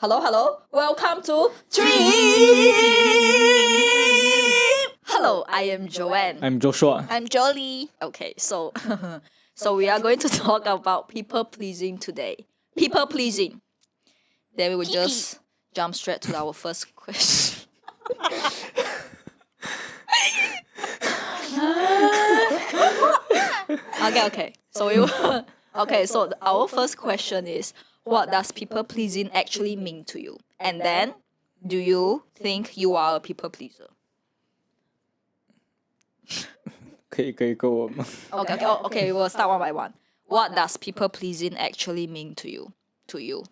Hello. Welcome to Dream. Hello, I am Joanne. I'm Joshua. I'm Jolie. Okay, so so we are going to talk about people pleasing today. People pleasing. Then we will just jump straight to our first question. Okay. So we will, okay. So our first question is, what does people pleasing actually mean to you? And then, do you think you are a people pleaser? 可以跟我吗 Okay. We will start one by one. What does people pleasing actually mean to you?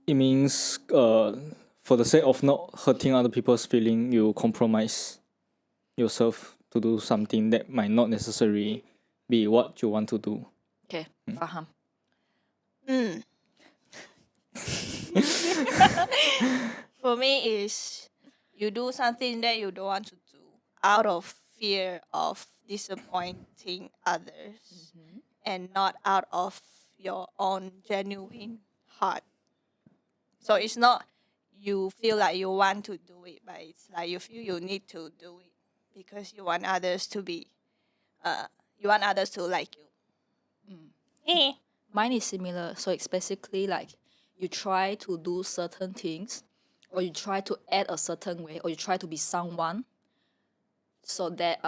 It means for the sake of not hurting other people's feeling, you compromise yourself to do something that might not necessarily be what you want to do. Okay, faham. For me is you do something that you don't want to do out of fear of disappointing others and not out of your own genuine heart. So it's not you feel like you want to do it, but it's like you feel you need to do it because you want others to be you want others to like you. Mine is similar. So it's basically like you try to do certain things, or you try to act a certain way, or you try to be someone, so that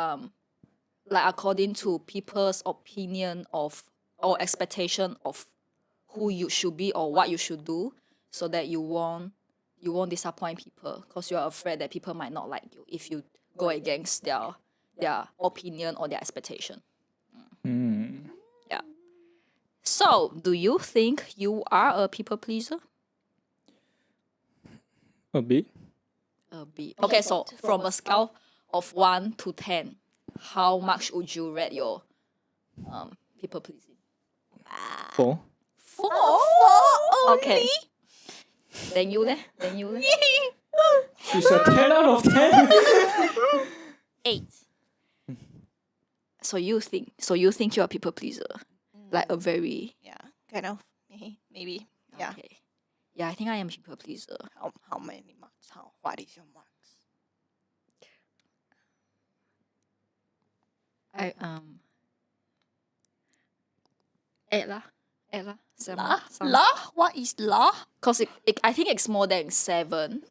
like according to people's opinion of or expectation of who you should be or what you should do, so that you won't disappoint people because you're afraid that people might not like you if you go against their opinion or their expectation. Yeah. So, do you think you are a people pleaser? A bit. A bit. Okay, so from a scale of 1 to 10, how much would you rate your people pleasing? 4. 4. Okay. Then you leh? She's a 10 out of 10. 8. So you think you're a people pleaser? Like a very Yeah, kind of. Maybe. Yeah. okay. Yeah, I think I am people pleaser. How many marks? What is your marks? I 8 lah. 7 La? What is la? Because I think it's more than 7,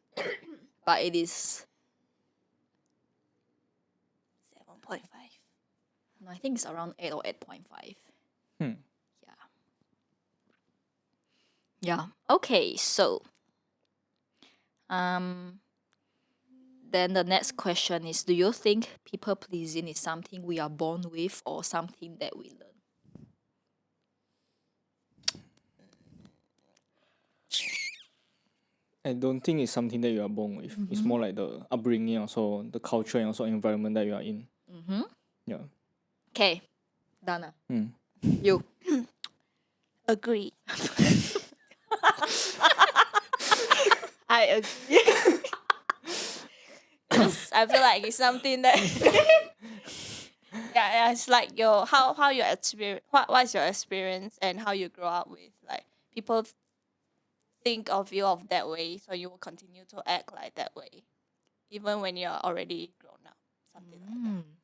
but it is 7.5. no, I think it's around 8 or 8.5. Yeah. Okay, so then the next question is, do you think people pleasing is something we are born with or something that we learn? I don't think it's something that you are born with. It's more like the upbringing, also the culture and also environment that you are in. Yeah. Okay. Dana. You. Agree. I agree. 'Cause I feel like it's something that yeah, it's like your how your experience what's your experience and how you grow up with like people think of you of that way, so you will continue to act like that way, even when you're already grown up. Something like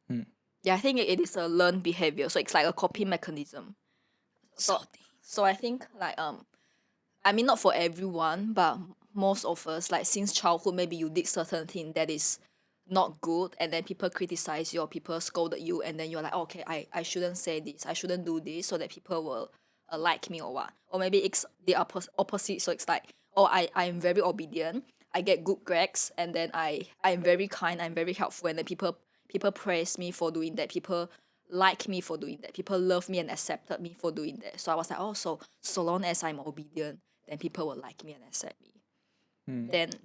that. Yeah, I think it is a learned behavior. So it's like a coping mechanism. So I think like I mean not for everyone, but most of us, like since childhood, maybe you did certain thing that is not good, and then people criticize you or people scolded you, and then you're like, okay, I shouldn't say this, I shouldn't do this, so that people will like me or what. Or maybe it's the opposite. So it's like, oh, I'm very obedient, I get good grades, and then I'm very kind, I'm very helpful, and then people praise me for doing that, people like me for doing that, people love me and accepted me for doing that. So I was like, oh, so long as I'm obedient, then people will like me and accept me.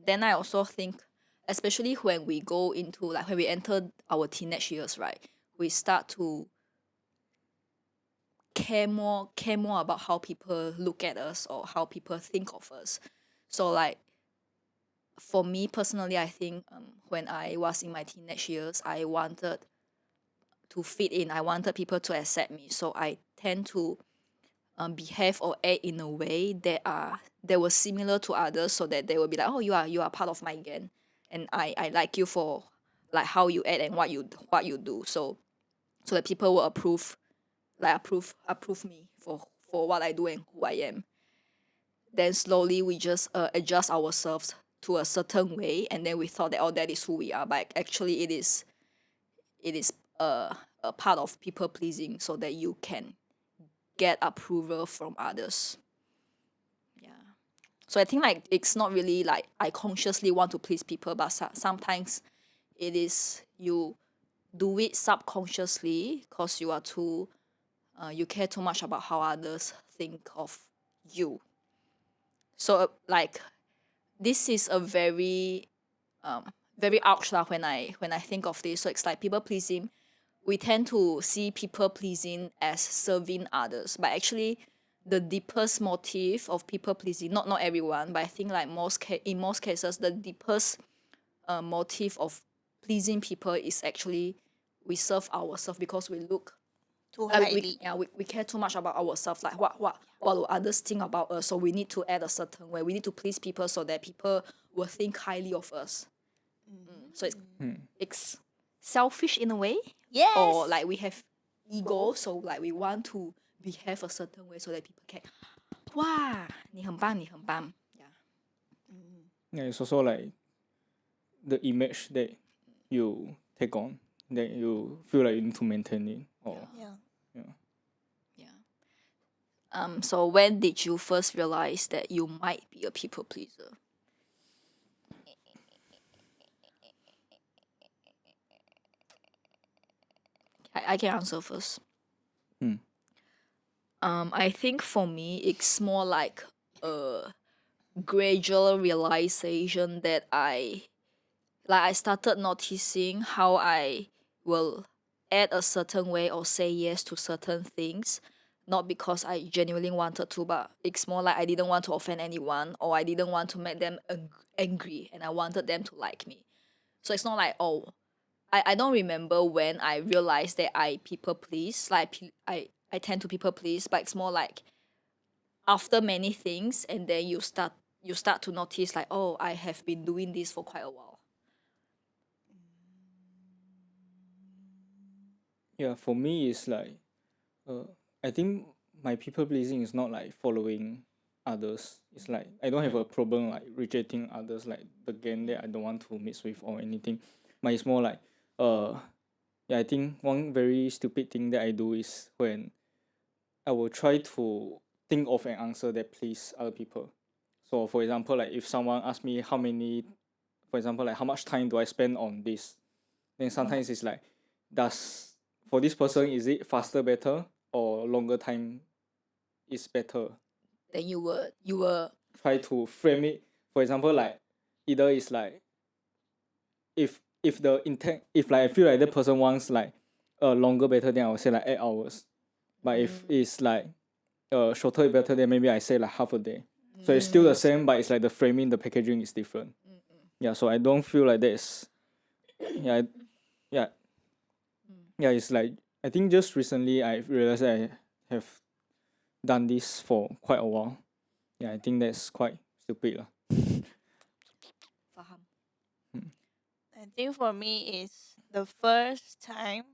Then I also think, especially when we go into like when we enter our teenage years, right, we start to care more about how people look at us or how people think of us. So like for me personally, I think when I was in my teenage years, I wanted to fit in, I wanted people to accept me, so I tend to behave or act in a way that were similar to others, so that they will be like, oh, you are part of my gang, and I like you for like how you act and what you do, so that people will approve me for what I do and who I am. Then slowly we just adjust ourselves to a certain way, and then we thought that, oh, that is who we are, but actually it is a part of people pleasing, so that you can get approval from others. Yeah. So I think like it's not really like I consciously want to please people, but sometimes it is you do it subconsciously because you are too you care too much about how others think of you. So like this is a very very ouch lah when I think of this. So it's like people pleasing. We tend to see people pleasing as serving others, but actually the deepest motive of people pleasing, not everyone, but I think like in most cases the deepest motive of pleasing people is actually we serve ourselves because we look Too like highly. we care too much about ourselves, like what will others think about us, so we need to act a certain way, we need to please people so that people will think highly of us. So it's selfish in a way, Yes. or like we have ego, so like we want to behave a certain way so that people can, wow, 你很棒, yeah. Yeah, it's also like the image that you take on, that you feel like you need to maintain it. Or Yeah. Yeah. So when did you first realize that you might be a people pleaser? I can answer first. I think for me it's more like a gradual realization that I started noticing how I will act a certain way or say yes to certain things, not because I genuinely wanted to, but it's more like I didn't want to offend anyone, or I didn't want to make them angry, and I wanted them to like me. So it's not like, oh, I don't remember when I realized that I people please, like I tend to people please, but it's more like after many things, and then you start to notice like, oh, I have been doing this for quite a while. yeah, for me it's like I think my people pleasing is not like following others. It's like I don't have a problem like rejecting others, like the gang that I don't want to mix with or anything. But it's more like yeah, I think one very stupid thing that I do is when I will try to think of an answer that please other people. So for example, like if someone asks me how much time do I spend on this, then sometimes it's like, for this person, is it faster better or longer time is better? Then you were Try to frame it. For example, like either it's like if the intent, if like I feel like that person wants like longer better, then I will say like 8 hours. But if it's like shorter better, then maybe I say like half a day. So it's still the same, but it's like the framing, the packaging is different. Yeah, so I don't feel like that's yeah. It's like I think just recently I realized that I have done this for quite a while. Yeah, I think that's quite stupid lah. faham. I think for me it's the first time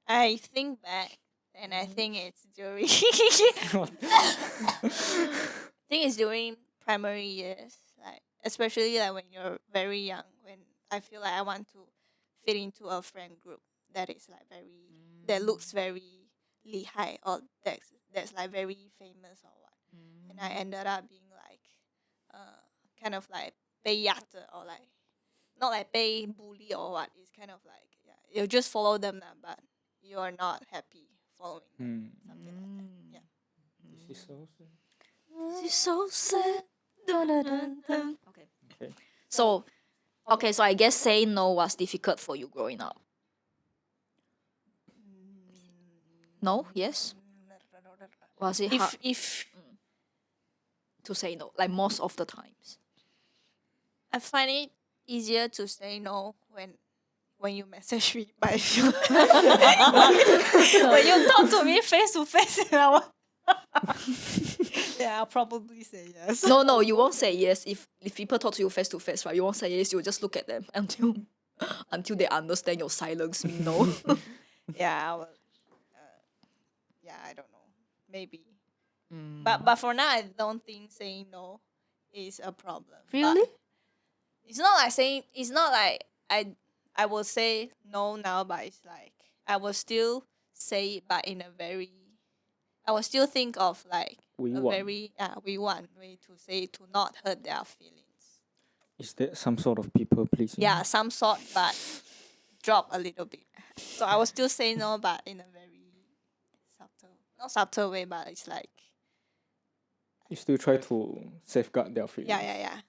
I think back, and I think it's during I think it's during primary years, like especially like when you're very young, when I feel like I want to fit into a friend group that is like that looks very lihai, or that's like very famous or what. And I ended up being like kind of like 被压着, or like not like 被 bully or what. It's kind of like, yeah, you just follow them now, but you are not happy following them, something like that. Yeah. This is so sad. This is so sad. Dun, dun, dun, dun. Okay. Okay. So I guess saying no was difficult for you growing up. No? Yes? Was it hard If to say no? Like most of the times. I find it easier to say no when you message me by when you talk to me face to face, and Yeah, I'll probably say yes. No, you won't say yes if people talk to you face to face, right? You won't say yes. You will just look at them until they understand your silence mean no. Yeah, I will. Yeah, I don't know. Maybe. Mm. But for now, I don't think saying no is a problem. But Really? it's not like saying. It's not like I will say no now, but it's like I will still say it, but in a very. I will still think of like We a want. very we want way to say it to not hurt their feelings. Is that some sort of people pleasing? Yeah, some sort, but drop a little bit. So I will still say no, but in a very not subtle way, but it's like You still try to safeguard their feelings. yeah.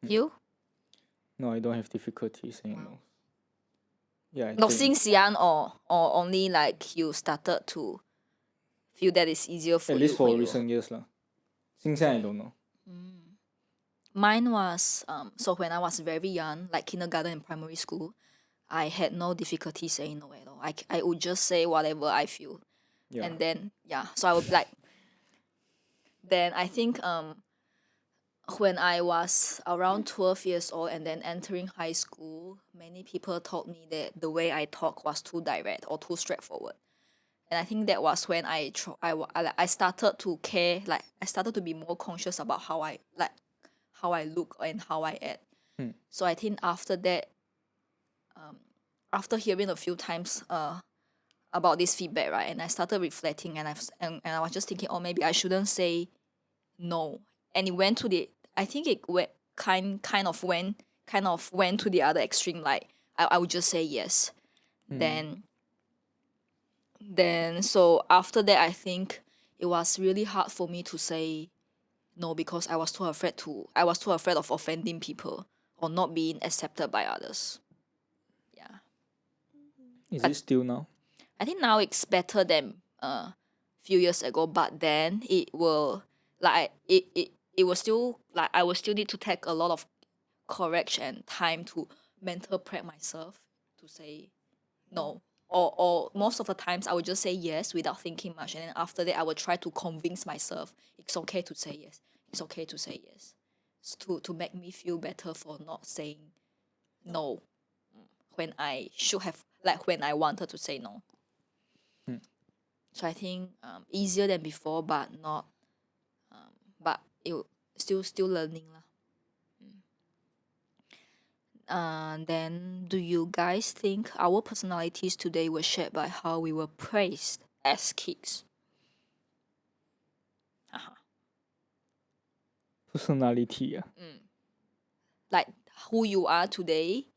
You? No, I don't have difficulty saying no. Yeah, I No, think since young or only like you started to feel that it's easier for at you. least for when you- recent years lah. Since then I don't know. Mine was so when I was very young, like kindergarten and primary school, I had no difficulty saying no at all. I would just say whatever I feel. Yeah. And then so I would like then I think when I was around 12 years old and then entering high school, many people told me that the way I talk was too direct or too straightforward. And I think that was when I started to care, like I started to be more conscious about how I look and how I act. So I think after that, after hearing a few times about this feedback, right, and I started reflecting, and I was just thinking, oh, maybe I shouldn't say no. And it went to the, I think it went kind of went to the other extreme. Like I would just say yes. Then so after that, I think it was really hard for me to say no because I was too afraid of offending people or not being accepted by others. Yeah. Is it still now? I think now it's better than few years ago, but then it will like it will still like I will still need to take a lot of courage and time to mental prep myself to say no. Or most of the times I would just say yes without thinking much, and then after that I will try to convince myself it's okay to say yes. It's okay to say yes. To make me feel better for not saying no when I should have, like when I wanted to say no. So I think easier than before, but not but it still learning lah. Then do you guys think our personalities today were shaped by how we were praised as kids? Personality. Like who you are today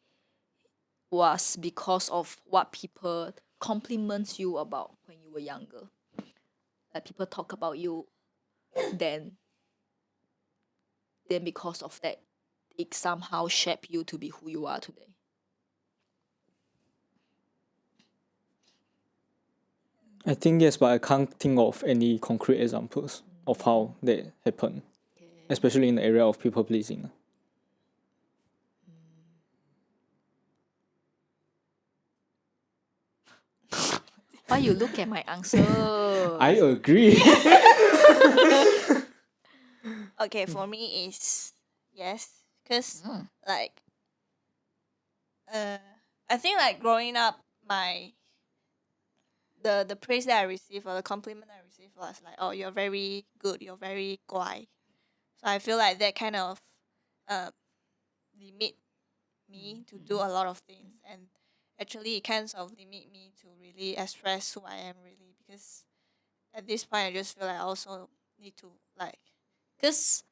was because of what people compliment you about when you were younger. Like people talk about you, then because of that, it somehow shaped you to be who you are today. I think yes, but I can't think of any concrete examples of how that happened, especially in the area of people pleasing. Why you look at my answer? I agree. Okay, for me is yes, cause like I think like growing up, the praise that I received or the compliment I received was like, oh, you're very good, you're very guai. So I feel like that kind of limit me to do a lot of things, and actually it kind of limit me to really express who I am really, because at this point I just feel like I also need to like, because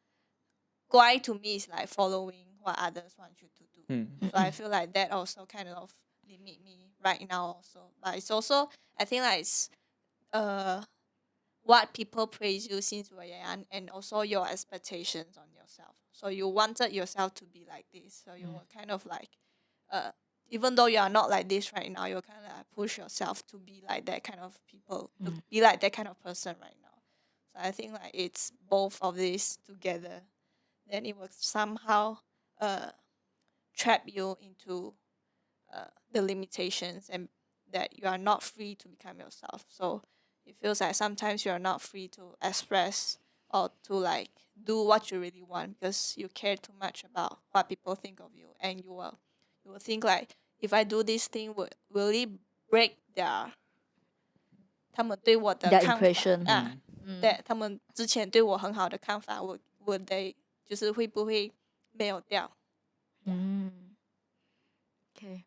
guai to me is like following what others want you to do. So I feel like that also kind of limit me right now also. But it's also, I think like it's what people praise you since you were young, and also your expectations on yourself. So you wanted yourself to be like this. So you were kind of like even though you are not like this right now, you kind of like push yourself to be like that kind of people, to be like that kind of person right now. So I think like it's both of these together. Then it will somehow trap you into the limitations, and that you are not free to become yourself. So it feels like sometimes you're not free to express or to like do what you really want because you care too much about what people think of you, and you will think like, if I do this thing, will it break 他们对我的 Their 看法 impression. 啊？对，他们之前对我很好的看法，我得就是会不会没有掉 Okay.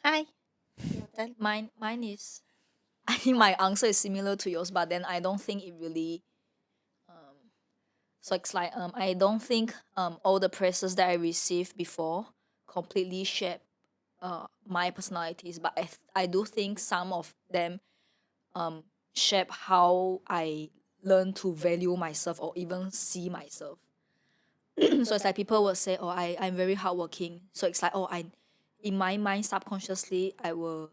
？Hi，your turn. Mine is, I think my answer is similar to yours, but then I don't think it really. So it's like I don't think all the praises that I received before completely shape my personalities, but I do think some of them shape how I learn to value myself or even see myself. So it's like people will say, "Oh, I'm very hardworking." So it's like, "Oh, in my mind subconsciously I will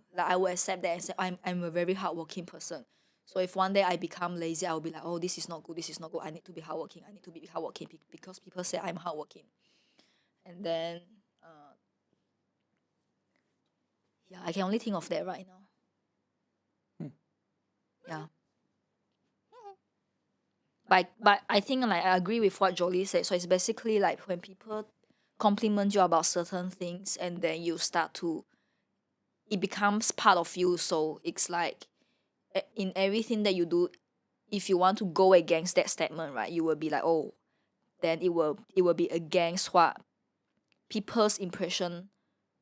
accept that and say I'm a very hardworking person." So if one day I become lazy, I will be like, "Oh, this is not good. This is not good. I need to be hardworking. I need to be hardworking because people say I'm hardworking." And then, yeah, I can only think of that right now. Yeah. But I think like I agree with what Jolie said. So it's basically like when people compliment you about certain things and then you start to, it becomes part of you. So it's like in everything that you do, if you want to go against that statement, right, you will be like, oh, then it will be against what people's impression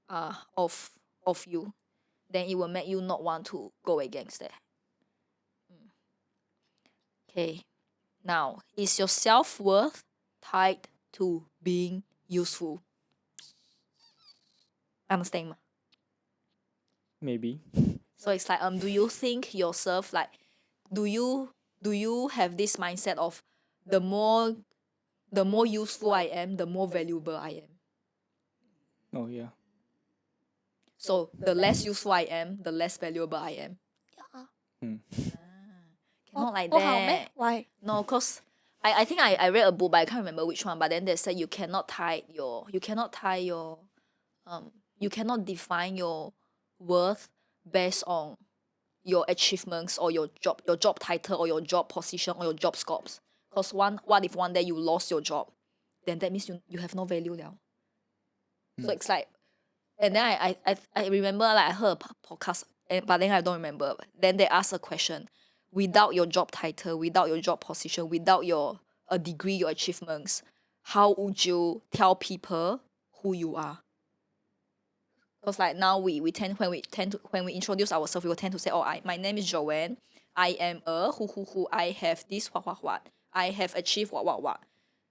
of you. Then it will make you not want to go against that. Okay. Now, is your self-worth tied to being useful? Understand? Maybe. So it's like do you think yourself like do you have this mindset of the more useful I am, the more valuable I am? Oh yeah. So the less useful I am, the less valuable I am. Hmm. Cannot like 不好咩 that. ？Why？ No, cause I think I read a book, but I can't remember which one. But then they said you cannot define your worth based on your achievements or your job title or your job position or your job scopes. Cause what if one day you lost your job, then that means you have no value now. So it's like, and then I remember like I heard a podcast, but then I don't remember. Then they asked a question: without your job title, without your job position, without your a degree, your achievements, how would you tell people who you are? Because like now we tend when we introduce ourselves, we will tend to say, oh, my name is Joanne. I am a who. I have this what. I have achieved what.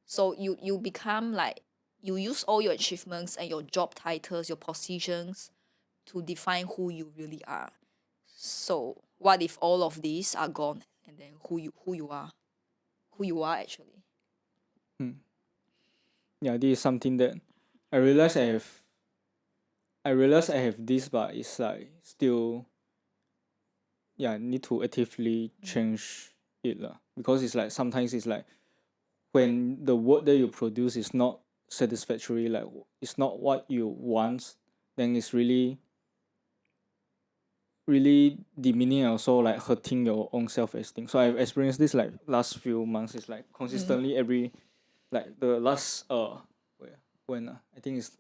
So you become like you use all your achievements and your job titles, your positions to define who you really are. So what if all of these are gone and then who you are actually? Yeah, this is something that I realize I have this, but it's like still, yeah, need to actively change it lah. Because it's like sometimes it's like when the work that you produce is not satisfactory, like it's not what you want, then it's really demeaning and also like hurting your own self-esteem. So I've experienced this like last few months. It's like consistently every like the last when I think it's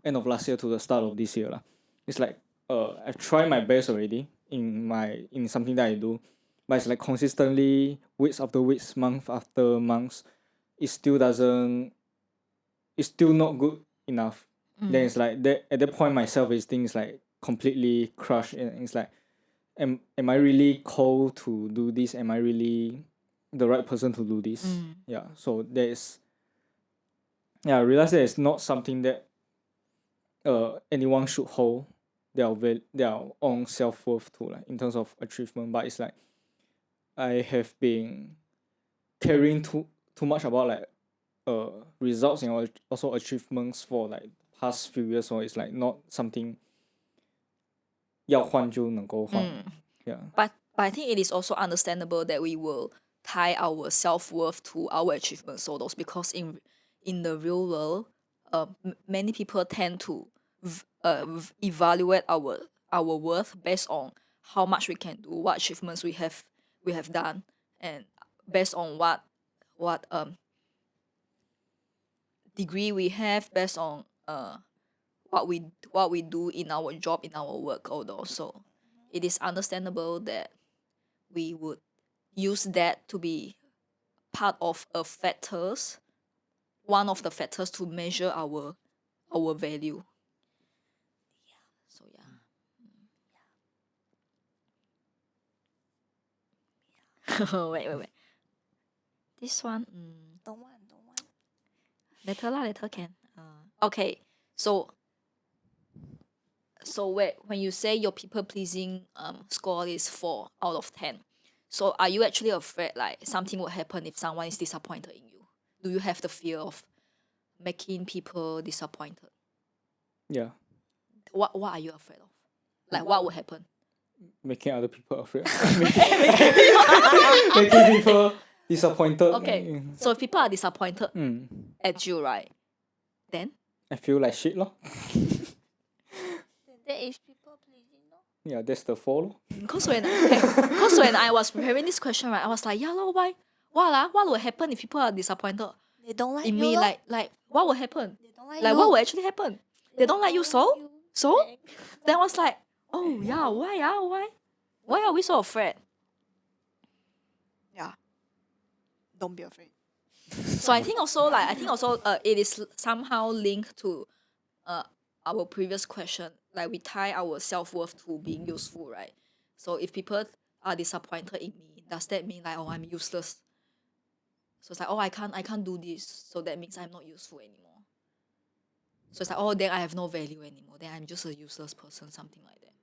end of last year to the start of this year lah. It's like I've tried my best already in something that I do, but it's like consistently weeks after weeks, month after months, it still doesn't. It's still not good enough. Then it's like that at that point my self-esteem is like completely crushed, and it's like am I really called to do this? Am I really the right person to do this? Yeah. So there's I realize that it's not something that anyone should hold their own self worth to, like in terms of achievement. But it's like I have been caring too much about like results and also achievements for like past few years. So it's like not something 要换就能够换. Yeah. But I think it is also understandable that we will tie our self-worth to our achievements, so those because in the real world, many people tend to evaluate our worth based on how much we can do, what achievements we have we have done, and based on what degree we have, based on what we do in our job, in our work, although. So it is understandable that we would use that to be part of a factors, one of the factors to measure our value. So yeah. Wait. This one, Don't want. later lah, later can. Okay, so wait, when you say your people pleasing score is 4 out of 10, so are you actually afraid like something will happen if someone is disappointed in you? Do you have the fear of making people disappointed? Yeah. What are you afraid of? Like what will happen? Making other people afraid. Making people disappointed. Okay, so if people are disappointed Mm. at you, right? Then I feel like shit lor. That is people pleasing, no? Yeah, that's the 4 lor. Because when I was preparing this question, right, I was like, yeah, lor, why? What will happen if people are disappointed They don't like in you, me? lor. Like what will happen? They don't like Like you. what will actually happen? They don't like you, so Then- then I was like, oh yeah, why are we so afraid? Yeah. Don't be afraid. So I think also it is somehow linked to our previous question. Like we tie our self-worth to being useful, right? So if people are disappointed in me, does that mean like, oh, I'm useless? So it's like, oh, I can't do this, so that means I'm not useful anymore. So it's like, oh, then I have no value anymore, then I'm just a useless person, something like that.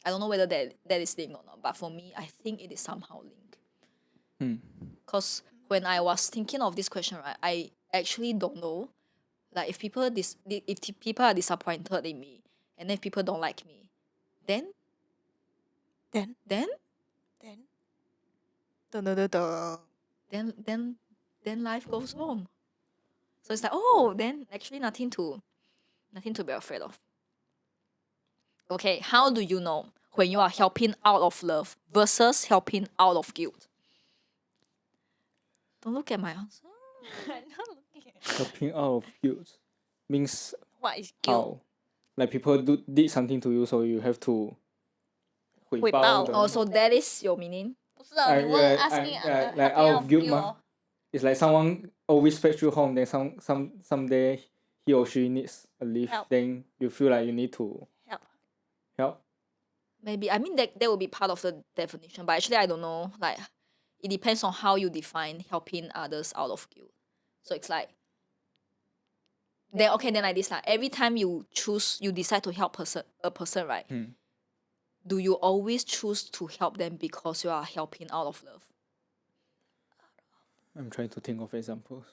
I don't know whether that is linked or not, but for me, I think it is somehow linked. Because when I was thinking of this question, right, I actually don't know, like if people are disappointed in me, and if people don't like me, then Then. then life goes on. So it's like, oh, then actually nothing to be afraid of. Okay, how do you know when you are helping out of love versus helping out of guilt? Don't look at my answer. I'm not looking at Helping out of guilt means what is guilt. how? Like people did something to you, so you have to 回回报报 the- Oh, so that is your meaning? 不是啊，你问 I- asking I- like helping out of guilt 哦 mah. It's like someone always fetch you home, then someday he or she needs a lift, Help. then you feel like you need to help. Maybe. I mean, that will be part of the definition, but actually I don't know. Like, it depends on how you define helping others out of guilt. So it's like, then like this, like every time you decide to help a person, right? Do you always choose to help them because you are helping out of love? I'm trying to think of examples.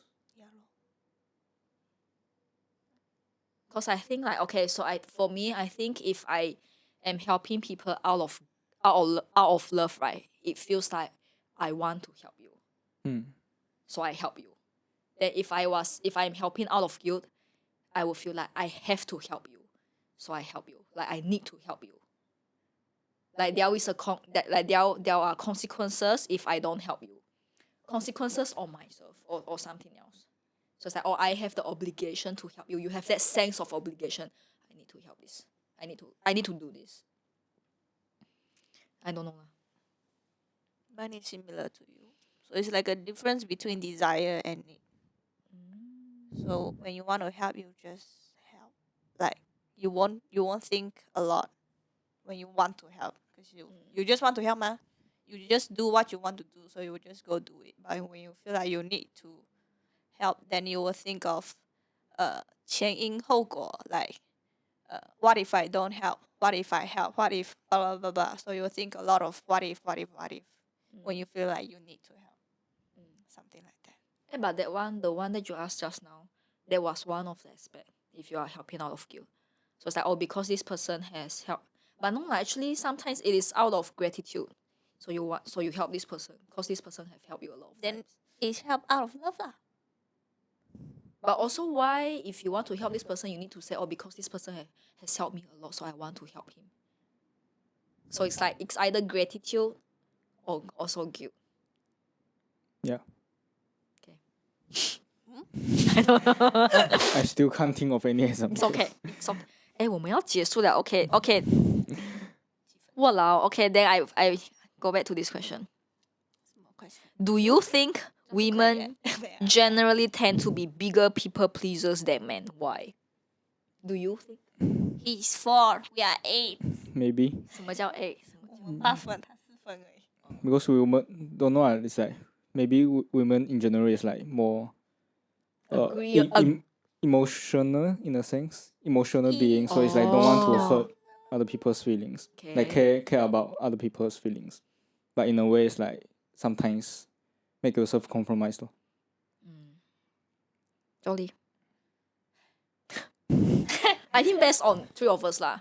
Because I think like, okay, so for me, I think if I am helping people out of love, right, it feels like I want to help you. So I help you. Then if I'm helping out of guilt, I will feel like I have to help you. So I help you. Like I need to help you. Like there is there are consequences if I don't help you. Consequences on myself or something else. So it's like, oh, I have the obligation to help you. You have that sense of obligation. I need to help this. I need to do this. I don't know. Mine is similar to you. So it's like a difference between desire and need. So when you want to help, you just help. Like you won't think a lot when you want to help because you just want to help, ma. You just do what you want to do, so you will just go do it. But when you feel like you need to help, then you will think of 前因后果, like what if I don't help? What if I help? What if blah blah blah blah? So you will think a lot of what if when you feel like you need to help. Something like that. Yeah, but the one that you asked just now, that was one of the aspect. If you are helping out of guilt, so it's like, oh, because this person has helped. But no, actually sometimes it is out of gratitude. So you help this person because this person have helped you a lot of Then times. it's help out of love lah. But also, why, if you want to help this person, you need to say, oh, because this person has helped me a lot, so I want to help him. So it's like, it's either gratitude or also guilt? Yeah. Okay. I don't know. I still can't think of any example. It's okay. It's okay. 哎，我们要结束了。Okay, okay. Walao. Okay, then I go back to this question. Do you think women generally tend to be bigger people pleasers than men? Why? Do you think? He's 4, we are 8. Maybe 什么叫 A？ 我们8分，他4分而已。 because women don't know. It's like maybe women in general is like more Agree- emotional in a sense, emotional being. So it's like don't want to Oh. hurt other people's feelings, like care about other people's feelings. But in a way, it's like sometimes make yourself compromise. Lor. Jolly. I think based on 3 of us lah.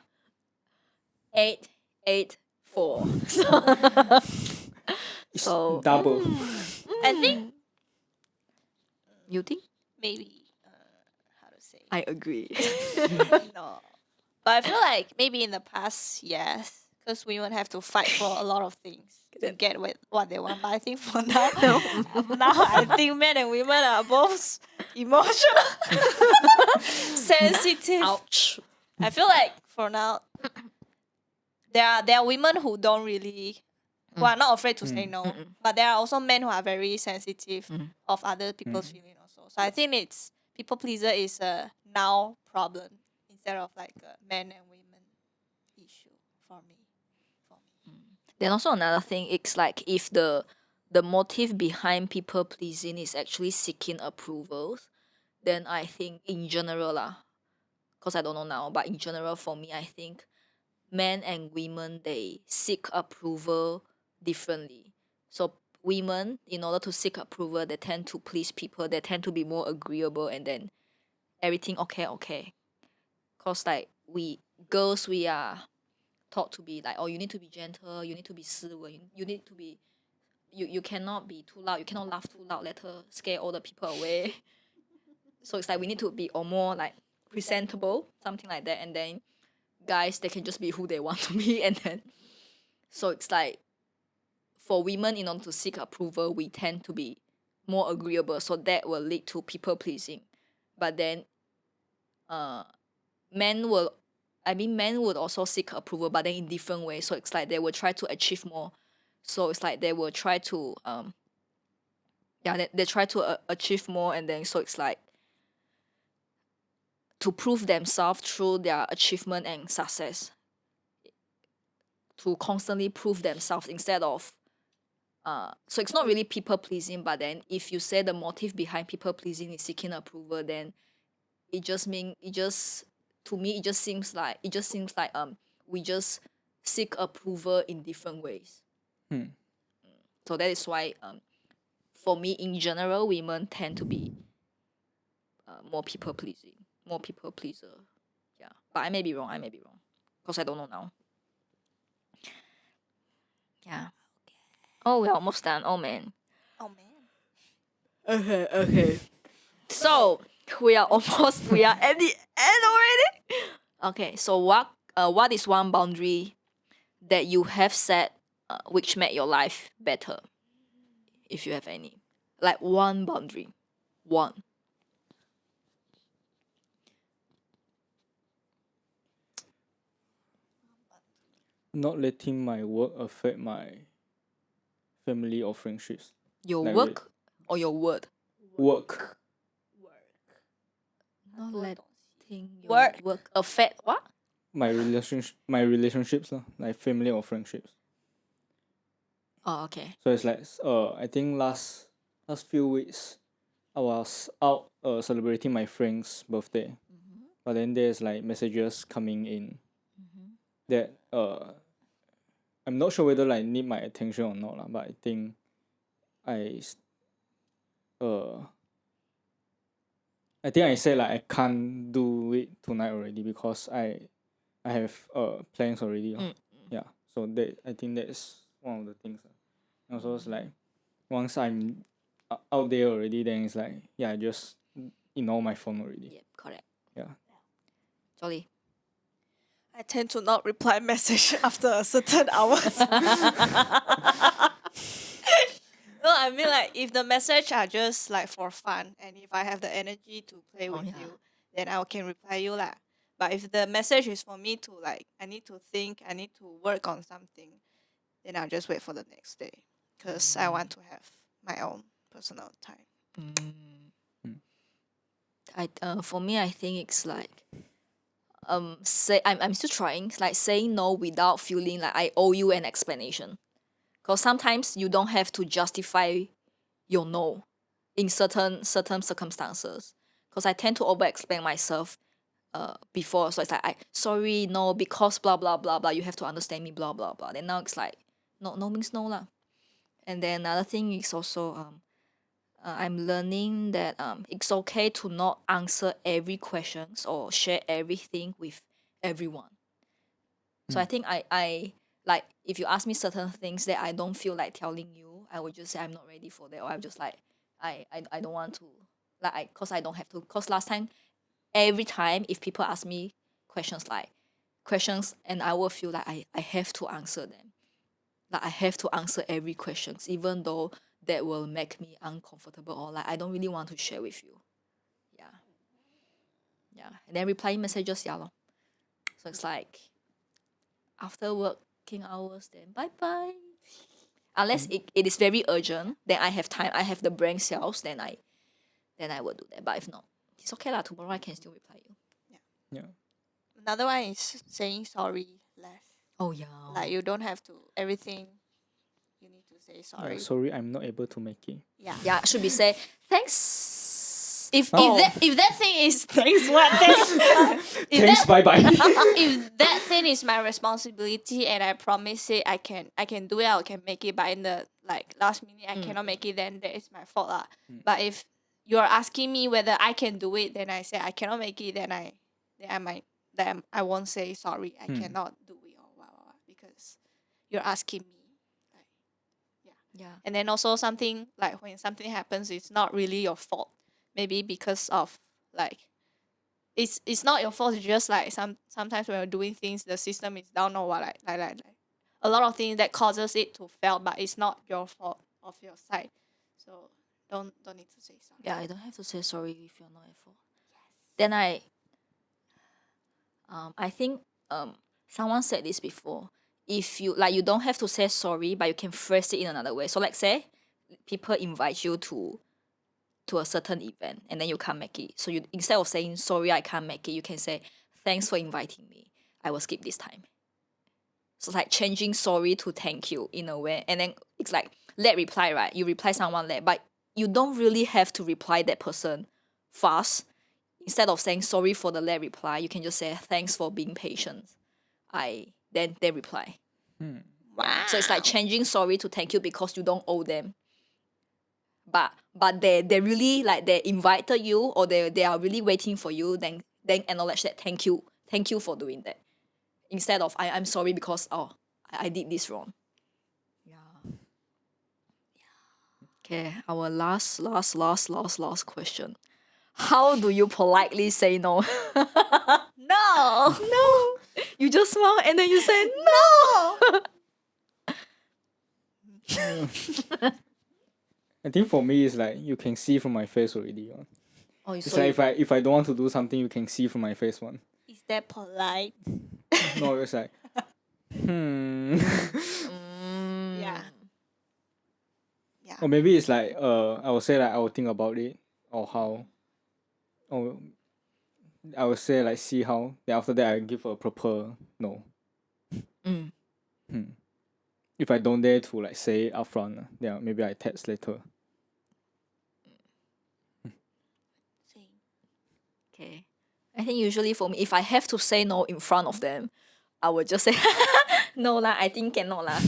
8, 8, 4. It's So double. I think you think? maybe how to say I agree. no, but I feel like maybe in the past, yes, because women have to fight for a lot of things to get what they want. But I think for now, now I think men and women are both emotional, sensitive. Ouch. I feel like for now, there are women who don't really, who are not afraid to say no, but there are also men who are very sensitive of other people's feeling also. So I think it's people pleaser is a now problem instead of like a men and women issue for me. Then also another thing, it's like if the motive behind people pleasing is actually seeking approvals, then I think in general lah, cause I don't know now, but in general for me, I think men and women they seek approval differently. So women, in order to seek approval, they tend to please people. They tend to be more agreeable, and then everything okay. Cause like we girls, we are taught to be like, oh, you need to be gentle, you need to be 斯文, you need to be, you cannot be too loud, you cannot laugh too loud, later scare all the people away. So it's like we need to be or more like presentable, something like that, and then guys they can just be who they want to be, and then so it's like for women in order to seek approval we tend to be more agreeable, so that will lead to people pleasing. But then men would also seek approval, but then in different ways. So it's like they will try to achieve more. So it's like they will try to they try to achieve more, and then so it's like to prove themselves through their achievement and success, to constantly prove themselves instead of so it's not really people pleasing, but then if you say the motive behind people pleasing is seeking approval, then to me it just seems like we just seek approval in different ways. So that is why for me in general women tend to be more people pleasing, more people pleaser. Yeah, but I may be wrong because I don't know now. Yeah. Oh, we're almost done. Oh man. Oh man. Okay. So we are at the end already. Okay, so what is one boundary that you have set which made your life better, if you have any? Like one boundary. One. Not letting my work affect my family or friendships. Your Like work or your word? Work. Not letting your Work. affect what? My relationships, like family or friendships. Oh, okay. So it's like I think last few weeks I was out celebrating my friend's birthday. But then there's like messages coming in that I'm not sure whether like need my attention or not, but I think I said like I can't do it tonight already because I have plans already. Yeah. So that I think that's one of the things. And also it's like once I'm out there already, then it's like I just ignore my phone already. Yep, correct. Yeah. Jolly. I tend to not reply message after a certain hours. No, I mean like if the message are just like for fun, and if I have the energy to play Oh, with yeah. you, then I can reply you lah. But if the message is for me to like, I need to think, I need to work on something, then I'll just wait for the next day, because I want to have my own personal time. For me, I think it's like I'm still trying. It's like saying no without feeling like I owe you an explanation. Because sometimes you don't have to justify your no in certain circumstances. Because I tend to over explain myself before. So it's like I sorry, no, because blah blah blah blah. You have to understand me, blah blah blah. Then now it's like no means no lah. And then another thing is also I'm learning that it's okay to not answer every questions or share everything with everyone. So I think I like if you ask me certain things that I don't feel like telling you, I would just say I'm not ready for that, or I'm just like I don't want to, like cause I don't have to. Cause last time, every time if people ask me questions and I will feel like I have to answer them. Like I have to answer every questions, even though that will make me uncomfortable, or like I don't really want to share with you. Yeah. Yeah. And then replying messages, yeah lor. So it's like after working hours, then bye bye. Unless it is very urgent, then I have time, I have the brain cells, then I will do that. But if not, it's okay lah. Tomorrow I can still reply you. Yeah. Another one is saying sorry less. Oh yeah. Like you don't have to everything. You need to say sorry. Sorry, I'm not able to make it. Yeah. Yeah, should be say thanks. If Oh. if that thing is thanks what if Thanks, that bye bye. if that thing is my responsibility and I promise it I can do it, I can make it, but in the like last minute I cannot make it, then that is my fault lah. But if you are asking me whether I can do it, then I say I cannot make it, then I won't say sorry, I cannot do it or what because you're asking me. Yeah. And then also something like when something happens, it's not really your fault. Maybe because of like it's not your fault. It's just like sometimes when you're doing things, the system is down or what like a lot of things that causes it to fail, but it's not your fault of your side. So don't need to say sorry. Yeah, I don't have to say sorry if you're not at fault. Then I think someone said this before. If you like, you don't have to say sorry, but you can phrase it in another way. So like say people invite you to a certain event and then you can't make it. So you instead of saying sorry I can't make it, you can say thanks for inviting me. I will skip this time. So it's like changing sorry to thank you in a way. And then it's like late reply, right? You reply someone late, but you don't really have to reply that person fast. Instead of saying sorry for the late reply, you can just say thanks for being patient. Then they reply. Wow. So it's like changing sorry to thank you because you don't owe them. But they really like they invited you or they are really waiting for you, then acknowledge that thank you for doing that. Instead of I'm sorry because I did this wrong. Yeah. Okay, our last question. How do you politely say no? No. No. You just smile and then you say no. I think for me it's like you can see from my face already. Oh, It's like if I don't want to do something, you can see from my face one. Is that polite? No, it's like Yeah. Yeah. Or maybe it's like I will say like I will think about it or how. Or I will say like see how. Then after that I give a proper no. If I don't dare to like say it upfront, then maybe I text later. Same. Okay. I think usually for me, if I have to say no in front of them, I will just say no lah. I think cannot lah.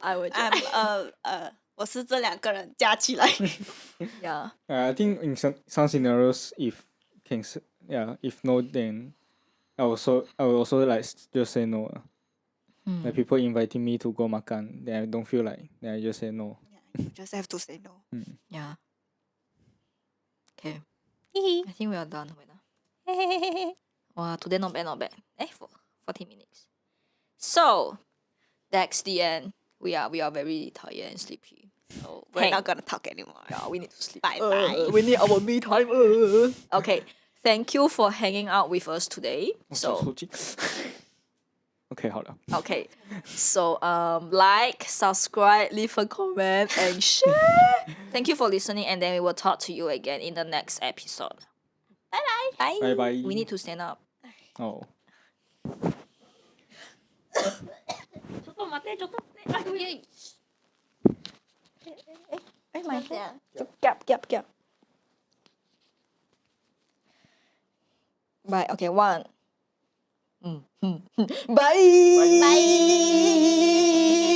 I would. 我是这两个人加起来。 Yeah. I think in some scenarios, if if no, then I will also like just say no. Like people inviting me to go makan, then I don't feel like, then I just say no. You just have to say no. Yeah. Okay. I think we are done. Wait. Wow, today not bad. 40 minutes. So, That's the end. We are very tired and sleepy. So we're Hey. not gonna talk anymore. Yeah, we need to sleep. Bye bye. We need our me time. Okay. Thank you for hanging out with us today. So OK 好了， okay. So like, subscribe, leave a comment, and share. Thank you for listening, and then we will talk to you again in the next episode. Bye bye. Bye bye. We need to stand up. 哦。My Yeah. gap. Bye. Okay, one. Bye. Bye.